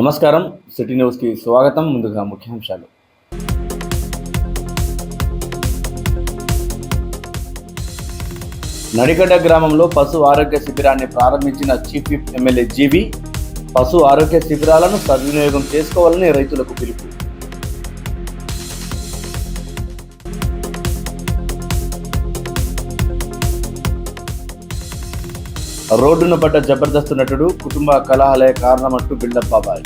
నమస్కారం. సిటీ న్యూస్కి స్వాగతం. ముందుగా ముఖ్యాంశాలు. నడిగడ్డ గ్రామంలో పశు ఆరోగ్య శిబిరాన్ని ప్రారంభించిన చీఫ్ విప్ ఎమ్మెల్యే జీవి. పశు ఆరోగ్య శిబిరాలను సద్వినియోగం చేసుకోవాలని రైతులకు పిలుపు. రోడ్డున పడ్డ జబర్దస్త్ నటుడు కుటుంబ కలహాలే కారణమంటూ బిల్డప్ బాబాయ్.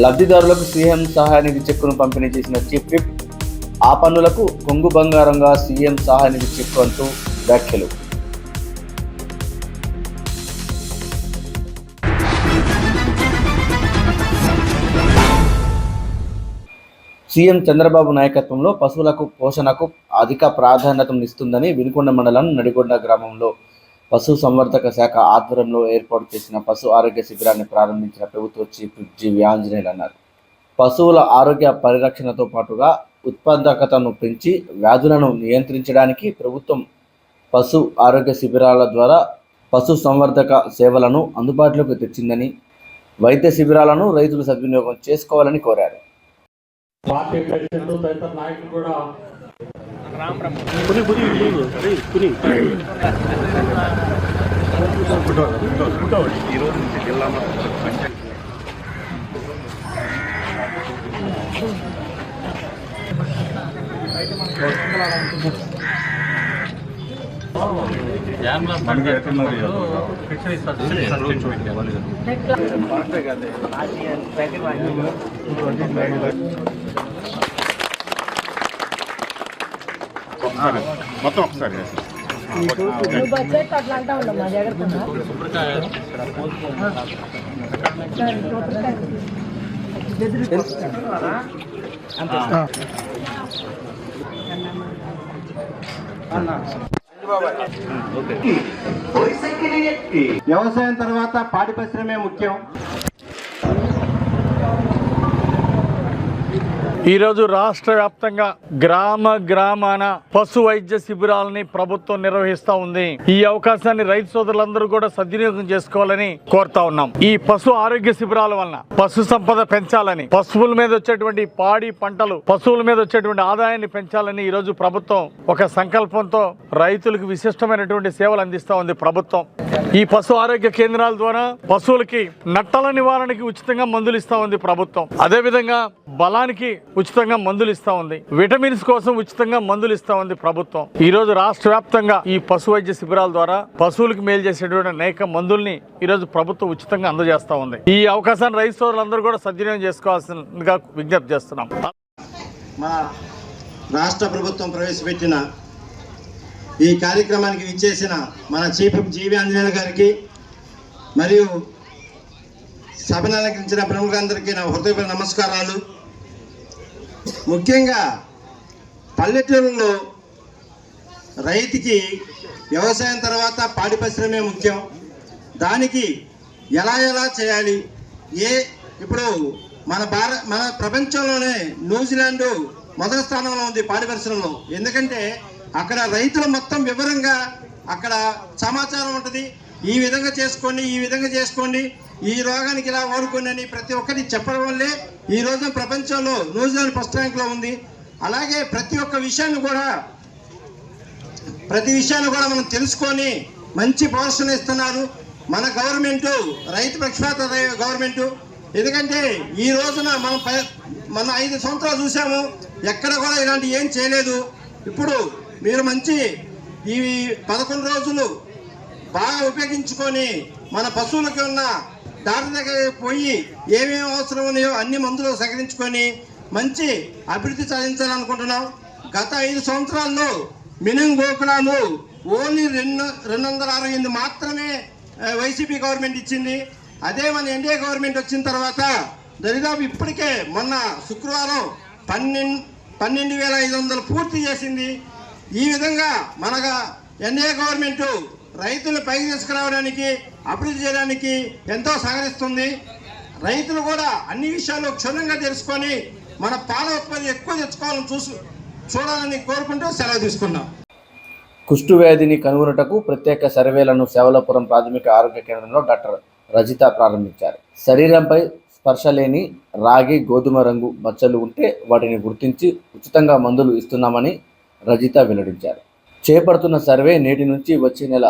లబ్ధిదారులకు సీఎం సహాయనిధి చెక్కును పంపిణీ చేసిన చీఫ్ విప్. ఆ పన్నులకు కొంగు బంగారంగా సీఎం సహాయనిధి చెక్కు అంటూ వ్యాఖ్యలు. సీఎం చంద్రబాబు నాయకత్వంలో పశువులకు పోషణకు అధిక ప్రాధాన్యతనిస్తుందని వినుకొండ మండలం నడిగొండ గ్రామంలో పశు సంవర్ధక శాఖ ఆధ్వర్యంలో ఏర్పాటు చేసిన పశు ఆరోగ్య శిబిరాన్ని ప్రారంభించిన ప్రభుత్వ చీఫ్ జీవి ఆంజనేయులు అన్నారు. పశువుల ఆరోగ్య పరిరక్షణతో పాటుగా ఉత్పాదకతను పెంచి వ్యాధులను నియంత్రించడానికి ప్రభుత్వం పశు ఆరోగ్య శిబిరాల ద్వారా పశు సంవర్ధక సేవలను అందుబాటులోకి తెచ్చిందని, వైద్య శిబిరాలను రైతులు సద్వినియోగం చేసుకోవాలని కోరారు. పార్టీ ప్రెసిడెంట్ తదితర నాయకులు కూడా ఈరోజు నుంచి జిల్లా మొత్తం ఒకసారి అట్లా అంటా ఉన్నాం మా జాగ్రత్త వ్యవసాయం తర్వాత పాడి పరిశ్రమే ముఖ్యం. ఈరోజు రాష్ట్ర వ్యాప్తంగా గ్రామాన పశు వైద్య శిబిరాలని ప్రభుత్వం నిర్వహిస్తా ఉంది. ఈ అవకాశాన్ని రైతు సోదరులందరూ కూడా సద్వినియోగం చేసుకోవాలని కోరుతా ఉన్నాం. ఈ పశు ఆరోగ్య శిబిరాల వలన పశు సంపద పెంచాలని, పశువుల మీద వచ్చేటువంటి పాడి పంటలు, పశువుల మీద వచ్చేటువంటి ఆదాయాన్ని పెంచాలని ఈరోజు ప్రభుత్వం ఒక సంకల్పంతో రైతులకు విశిష్టమైనటువంటి సేవలు అందిస్తా ఉంది ప్రభుత్వం. ఈ పశు ఆరోగ్య కేంద్రాల ద్వారా పశువులకి నట్టల నివారణకి ఉచితంగా మందులు ఇస్తా ఉంది ప్రభుత్వం. అదే విధంగా బలానికి ఉచితంగా మందులు ఇస్తా ఉంది, విటమిన్స్ కోసం ఉచితంగా మందులు ఇస్తా ఉంది ప్రభుత్వం. ఈ రోజు రాష్ట్ర వ్యాప్తంగా ఈ పశు వైద్య శిబిరాల ద్వారా పశువులకు మేలు చేసేటువంటి అనేక మందుల్ని ఈ రోజు ప్రభుత్వం ఉచితంగా అందజేస్తా ఉంది. ఈ అవకాశాన్ని రైతు సోదరులందరూ కూడా సద్వినియోగం చేసుకోవాల్సిందిగా విజ్ఞప్తి చేస్తున్నాం. మన రాష్ట్ర ప్రభుత్వం ప్రవేశపెట్టిన ఈ కార్యక్రమానికి విచ్చేసిన మన చీఫ్ జీవి ఆంజనేయులు గారికి మరియు సభను అలంకరించిన ప్రముఖులందరికీ నా హృదయపూర్వక నమస్కారాలు. ముఖ్యంగా పల్లెటూరులో రైతుకి వ్యవసాయం తర్వాత పాడి పరిశ్రమే ముఖ్యం. దానికి ఎలా చేయాలి, ఇప్పుడు మన ప్రపంచంలోనే న్యూజిలాండ్ మొదటి స్థానంలో ఉంది పాడి పరిశ్రమలో. ఎందుకంటే అక్కడ రైతులు మొత్తం వివరంగా అక్కడ సమాచారం ఉంటుంది. ఈ విధంగా చేసుకోండి, ఈ రోగానికి ఇలా వాడుకోండి అని ప్రతి ఒక్కరికి చెప్పడం వల్లే ఈ రోజు ప్రపంచంలో న్యూజిలాండ్ ఫస్ట్ ర్యాంక్లో ఉంది. అలాగే ప్రతి విషయాన్ని కూడా మనం తెలుసుకొని మంచి పోషణ ఇస్తున్నారు మన గవర్నమెంట్, రైతు పక్షపాత గవర్నమెంట్. ఎందుకంటే ఈ రోజున మనం 5 సంవత్సరాలు చూసాము, ఎక్కడ కూడా ఇలాంటి ఏం చేయలేదు. ఇప్పుడు మీరు మంచి ఈ 11 రోజులు బాగా ఉపయోగించుకొని మన పశువులకి ఉన్న డాక్టర్ దగ్గర పోయి ఏమేమి అవసరం ఉన్నాయో అన్ని మందులు సేకరించుకొని మంచి అభివృద్ధి సాధించాలనుకుంటున్నాం. గత 5 సంవత్సరాల్లో మినిమం గోకులాలు ఓన్లీ 268 మాత్రమే వైసీపీ గవర్నమెంట్ ఇచ్చింది. అదే మన ఎన్డీఏ గవర్నమెంట్ వచ్చిన తర్వాత దరిదాపు ఇప్పటికే మొన్న శుక్రవారం 12,500 పూర్తి చేసింది. ఈ విధంగా మనగా ఎన్డీఏ గవర్నమెంట్ రైతులు పైకి తీసుకురావడానికి, అభివృద్ధి చేయడానికి ఎంతో సహకరిస్తుంది. రైతులు కూడా అన్ని విషయాలు క్షుణ్ణంగా తెలుసుకొని మన పాల ఉత్పత్తి ఎక్కువ తెచ్చుకోవాలని చూడాలని కోరుకుంటూ సెలవు తీసుకున్నాం. కుష్టు వ్యాధిని కనుగొనుటకు ప్రత్యేక సర్వేలను సేవలపురం ప్రాథమిక ఆరోగ్య కేంద్రంలో డాక్టర్ రజిత ప్రారంభించారు. శరీరంపై స్పర్శ లేని రాగి గోధుమ రంగు మచ్చలు ఉంటే వాటిని గుర్తించి ఉచితంగా మందులు ఇస్తున్నామని రజిత వెల్లడించారు. చేపడుతున్న సర్వే నేటి నుంచి వచ్చే నెల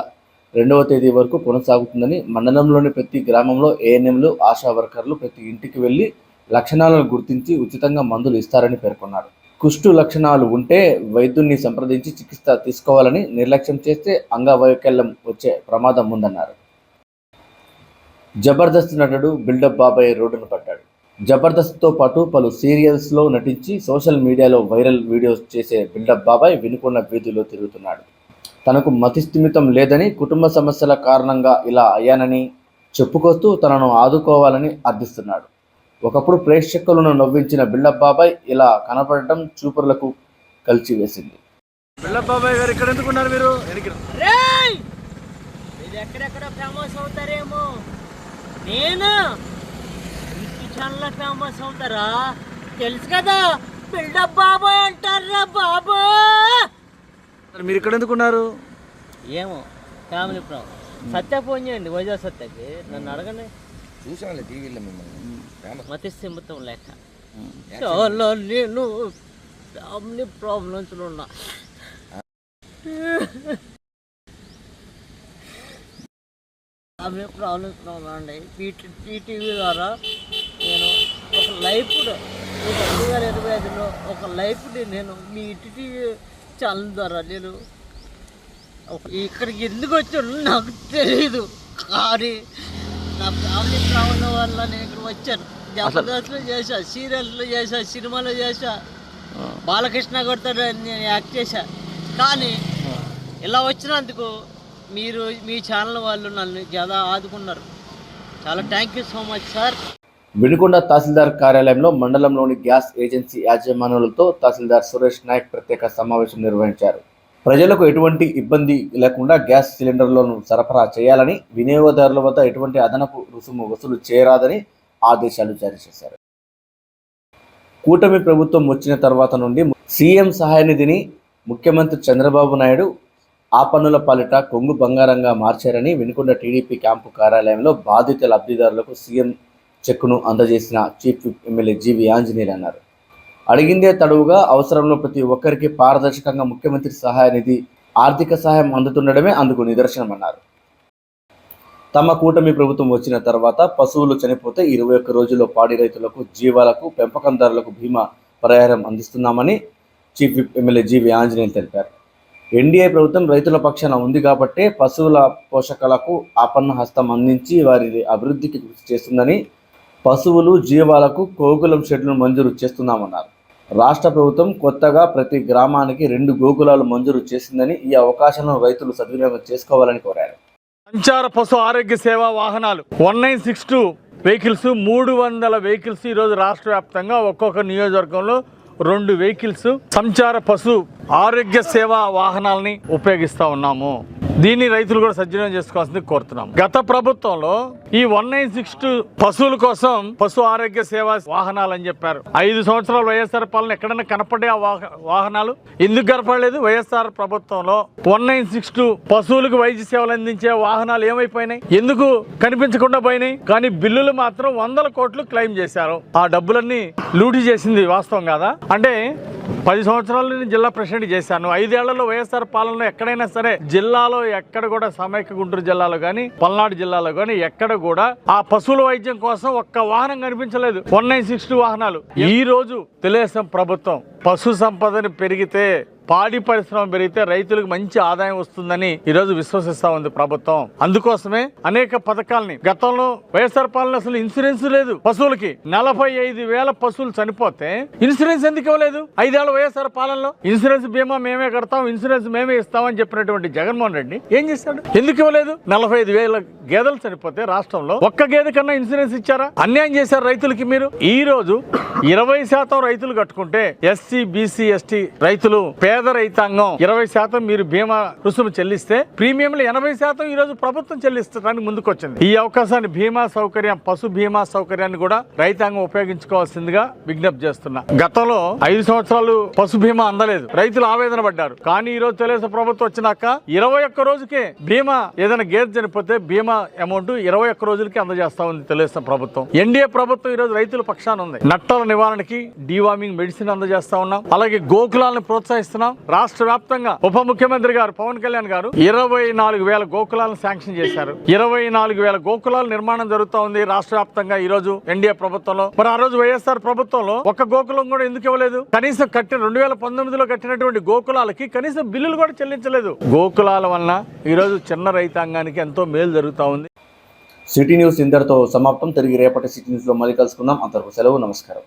2వ తేదీ వరకు కొనసాగుతుందని, మండలంలోని ప్రతి గ్రామంలో ఏఎన్ఎంలు, ఆశా వర్కర్లు ప్రతి ఇంటికి వెళ్లి లక్షణాలను గుర్తించి ఉచితంగా మందులు ఇస్తారని పేర్కొన్నారు. కుష్టు లక్షణాలు ఉంటే వైద్యున్ని సంప్రదించి చికిత్స తీసుకోవాలని, నిర్లక్ష్యం చేస్తే అంగవైకల్యం వచ్చే ప్రమాదం ఉందన్నారు. జబర్దస్త్ నటుడు బిల్డప్ బాబాయ్ రోడ్డును పట్టాడు. జబర్దస్త్తో పాటు పలు సీరియల్స్లో నటించి సోషల్ మీడియాలో వైరల్ వీడియోస్ చేసే బిల్డప్ బాబాయ్ వినుకొండ వీధిలో తిరుగుతున్నాడు. తనకు మతిస్థిమితం లేదని, కుటుంబ సమస్యల కారణంగా ఇలా అయ్యానని చెప్పుకొస్తూ తనను ఆదుకోవాలని అర్థిస్తున్నాడు. ఒకప్పుడు ప్రేక్షకులను నవ్వించిన బిల్డప్ బాబాయ్ ఇలా కనపడటం చూపరులకు కలిచివేసింది. బిల్డప్ బాబాయ్ గారు ఇక్కడ ఎందుకున్నారు మీరు? ఎక్కడెక్కడ ఫేమస్ అవుతారేమో, నేను ఇంటి ఛానల్లో ఫేమస్ అవుతారా తెలుసు కదా, బిల్డప్ బాబాయ్ అంటారా బాబా. మీరు ఇక్కడ ఎందుకున్నారు? ఏమో ఫ్యామిలీ ప్రాబ్లం. సత్య ఫోన్ చేయండి, వైజాగ్ సత్యకి, నన్ను అడగండి. చూసాను టీవీలో మిమ్మల్ని. మతిస్థిమితం లేక చాలా నేను ఫ్యామిలీ ప్రాబ్లమ్స్ ఉన్నా. ఫ్యామిలీ ప్రాబ్లమ్స్ అండి. టీవీ ద్వారా నేను ఒక లైఫ్ 2025లో ఒక లైఫ్ని నేను మీ టీవీ ఛానల్ ద్వారా నేను ఇక్కడికి ఎందుకు వచ్చాను నాకు తెలీదు, కానీ నా ఫ్యామిలీ ప్రాబ్లం వల్ల నేను ఇక్కడ వచ్చాను. జబర్దస్త్లో చేశా, సీరియల్స్లో చేశా, సినిమాలో చేశా, బాలకృష్ణ గారితో నేను యాక్ట్ చేశా. కానీ ఇలా వచ్చినందుకు మీరు మీ ఛానల్ వాళ్ళు నన్ను చాలా ఆదుకున్నారు. చాలా thank you so much sir. Vinukonda tahsildar కార్యాలయంలో మండలంలోని గ్యాస్ ఏజెన్సీ యాజమానులతో తహసీల్దార్ సురేష్ నాయక్ ప్రత్యేక సమావేశం నిర్వహించారు. ప్రజలకు ఎటువంటి ఇబ్బంది లేకుండా గ్యాస్ సిలిండర్లను సరఫరా చేయాలని, వినియోగదారుల వద్ద ఎటువంటి అదనపు రుసుము వసూలు చేయరాదని ఆదేశాలు జారీ చేశారు. కూటమి ప్రభుత్వం వచ్చిన తర్వాత నుండి సీఎం సహాయ నిధిని ముఖ్యమంత్రి చంద్రబాబు నాయుడు ఆ పన్నుల పాలిట కొంగు బంగారంగా మార్చారని వినుకొండ టీడీపీ క్యాంపు కార్యాలయంలో బాధిత లబ్ధిదారులకు సీఎం చెక్కును అందజేసిన చీఫ్ విప్ ఎమ్మెల్యే జీవి ఆంజనేయులు అన్నారు. అడిగిందే తడువుగా అవసరంలో ప్రతి ఒక్కరికి పారదర్శకంగా ముఖ్యమంత్రి సహాయ నిధి ఆర్థిక సహాయం అందుతుండడమే అందుకు నిదర్శనమన్నారు. తమ కూటమి ప్రభుత్వం వచ్చిన తర్వాత పశువులు చనిపోతే 21 రోజుల్లో పాడి రైతులకు, జీవాలకు, పెంపకందారులకు బీమా పరిహారం అందిస్తున్నామని చీఫ్ విప్ ఎమ్మెల్యే జీవి ఆంజనేయులు తెలిపారు. ఎన్డీఏ ప్రభుత్వం రైతుల పక్షాన ఉంది కాబట్టే పశువుల పోషకాలకు ఆపన్న హస్తం అందించి వారి అభివృద్ధికి కృషి చేస్తుందని, పశువులు, జీవాలకు గోకులం షెడ్లను మంజూరు చేస్తున్నామన్నారు. రాష్ట్ర ప్రభుత్వం కొత్తగా ప్రతి గ్రామానికి 2 గోకులాలు మంజూరు చేసిందని, ఈ అవకాశాలను రైతులు సద్వినియోగం చేసుకోవాలని కోరారు. సంచార పశు ఆరోగ్య సేవా వాహనాలు 1962 వెహికల్స్, 300 వెహికల్స్ ఈరోజు రాష్ట్ర వ్యాప్తంగా ఒక్కొక్క నియోజకవర్గంలో 2 వెహికల్స్ సంచార పశు ఆరోగ్య సేవా వాహనాలని ఉపయోగిస్తూ ఉన్నాము. దీన్ని రైతులు కూడా సద్వినియోగం చేసుకోవాల్సింది కోరుతున్నాం. గత ప్రభుత్వంలో ఈ 1962 పశువుల కోసం పశు ఆరోగ్య సేవా వాహనాలు అని చెప్పారు. 5 సంవత్సరాలు వైఎస్ఆర్ పాలన ఎక్కడైనా కనపడే ఆ వాహనాలు ఎందుకు కనపడలేదు? వైఎస్ఆర్ ప్రభుత్వంలో 1962 పశువులకు వైద్య సేవలు అందించే వాహనాలు ఏమైపోయినాయి? ఎందుకు కనిపించకుండా పోయినాయి? కానీ బిల్లులు మాత్రం 100 కోట్లు క్లెయిమ్ చేశారు. ఆ డబ్బులన్నీ లూటీ చేసింది వాస్తవం కాదా? అంటే 10 సంవత్సరాలు నేను జిల్లా ప్రెసిడెంట్ చేశాను. 5 ఏళ్లలో వైఎస్ఆర్ పాలనలో ఎక్కడైనా సరే జిల్లాలో ఎక్కడ కూడా సమైక్య గుంటూరు జిల్లాలో కానీ, పల్నాడు జిల్లాలో కానీ ఎక్కడ కూడా ఆ పశువుల వైద్యం కోసం ఒక్క వాహనం కనిపించలేదు. 1962 వాహనాలు. ఈ రోజు తెలుగుదేశం ప్రభుత్వం పశు సంపదని పెరిగితే, పాడి పరిశ్రమ పెరిగితే రైతులకు మంచి ఆదాయం వస్తుందని ఈరోజు విశ్వసిస్తా ఉంది ప్రభుత్వం. అందుకోసమే అనేక పథకాలని, గతంలో వైఎస్ఆర్ పాలన అసలు ఇన్సూరెన్స్ లేదు పశువులకి. 45,000 పశువులు చనిపోతే ఇన్సూరెన్స్ ఎందుకు ఇవ్వలేదు? 5 ఏళ్ల వైఎస్ఆర్ పాలనలో ఇన్సూరెన్స్ బీమా మేమే కడతాం, ఇన్సూరెన్స్ మేమే ఇస్తామని చెప్పినటువంటి జగన్మోహన్ రెడ్డి ఏం చేశాడు? ఎందుకు ఇవ్వలేదు? 45,000 గేదెలు చనిపోతే రాష్ట్రంలో ఒక్క గేదె కన్నా ఇన్సూరెన్స్ ఇచ్చారా? అన్యాయం చేశారు రైతులకి మీరు. ఈ రోజు 20% రైతులు కట్టుకుంటే SC ఎస్సీ బీసీ ఎస్టీ రైతులు పేద రైతాంగం 20% మీరు బీమా రుసుము చెల్లిస్తే ప్రీమియంలు 80% ఈ రోజు ప్రభుత్వం చెల్లించడానికి ముందుకొచ్చింది. ఈ అవకాశాన్ని బీమా సౌకర్యం పశు బీమా సౌకర్యాన్ని కూడా రైతాంగం ఉపయోగించుకోవాల్సిందిగా విజ్ఞప్తి చేస్తున్నా. గతంలో 5 సంవత్సరాలు పశు బీమా అందలేదు, రైతులు ఆవేదన పడ్డారు. కానీ ఈ రోజు తెలుగుదేశం ప్రభుత్వం వచ్చినాక 21 రోజుకే బీమా ఏదైనా గేదె చనిపోతే బీమా అమౌంట్ 21 రోజులకి అందజేస్తా ఉంది తెలుగుదేశం ప్రభుత్వం. ఎన్డీఏ ప్రభుత్వం ఈ రోజు రైతుల పక్షాన ఉంది. నట్టల నివారణకి డీవార్మింగ్ మెడిసిన్ అందజేస్తా ఉన్నాం. అలాగే గోకులాలను ప్రోత్సహిస్తున్నాం. రాష్ట్ర వ్యాప్తంగా ఉప ముఖ్యమంత్రి గారు పవన్ కళ్యాణ్ గారు 24,000 గోకులాలను శాంక్షన్ చేశారు. 24,000 గోకులాల నిర్మాణం జరుగుతూ ఉంది రాష్ట్ర వ్యాప్తంగా ఈ రోజు ఎన్డీఏ ప్రభుత్వంలో. మరి ఆ రోజు వైఎస్ఆర్ ప్రభుత్వంలో ఒక్క గోకులం కూడా ఎందుకు ఇవ్వలేదు? కనీసం 2019లో కట్టినటువంటి గోకులాలకి కనీసం బిల్లులు కూడా చెల్లించలేదు. గోకులాల వలన ఈ రోజు చిన్న రైతాంగానికి ఎంతో మేలు జరుగుతూ ఉంది. సిటీ న్యూస్ ఇంతటితో సమాప్తం. తిరిగి రేపటి సిటీ న్యూస్ లో మళ్ళీ కలుసుకుందాం. అంతవరకు సెలవు. నమస్కారం.